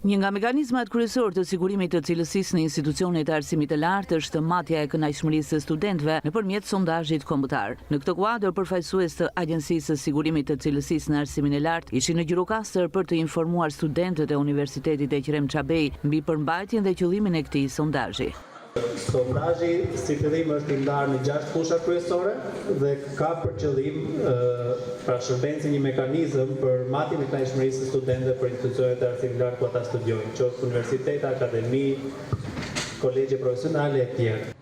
Një nga mekanizmat kryesor të sigurimit të cilësisë në institucionet e arsimit të lartë është matja e kënaqësisë së studentëve nëpërmjet sondazhit kombëtar. Në këtë kuadër, përfaqësues të Agjencisë së Sigurimit të Cilësisë në Arsimin e Lartë ishin në Gjirokastër për të informuar studentët e Universitetit Ekrem Çabej mbi përmbajtjen dhe qëllimin e këtij sondazhi. Sondazhi si fillim është i ndarë në 6 fusha kryesore dhe ka për qëllim shërben si një mekanizëm për matjen e kënaqësisë së studentëve për institucionet e arsimit lart ku ata studiojnë, qoftë universitete, akademi, kolegje profesionale e tjerë.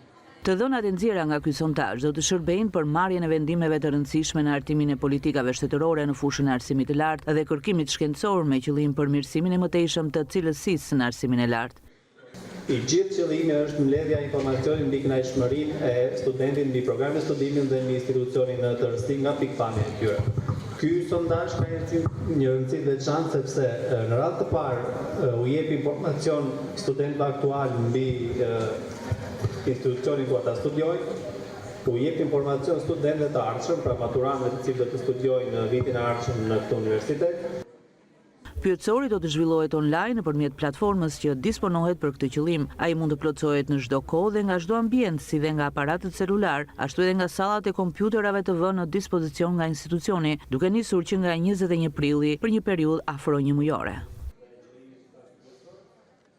Të dhënat e nxjerra nga ky sondazh do të shërbejnë për marrjen e vendimeve të rëndësishme në hartimin e politikave shtetërore në fushën e arsimit të lartë dhe kërkimit shkencor me qëllim përmirësimin e mëtejshëm të cilësisë në arsimin e lartë. I gjithë qëllimi është mbledhja e informacionit mbi kënaqësmërinë e studentit mbi programin studimi dhe mbi institucionin në tërësi nga pikpamja e tyre. Ky sondazh ka një rëndësi të veçantë sepse në radhë të parë u jep informacion studentëve aktual mbi institucionin ku ata studiojnë, u jep informacion studentëve të ardhshëm, pra maturantëve të cilët do të studiojnë në vitin e ardhshëm në këtë universitet. Pyetësori do të zhvillohet online nëpërmjet platformës që disponohet për këtë qëllim. Ai mund të plotësohet në çdo kohë dhe nga çdo ambient, si dhe nga aparatet celular, ashtu edhe nga sallat e kompjuterave të vënë në dispozicion nga institucioni, duke nisur që nga 21 prilli për një periudhë afro një mujore.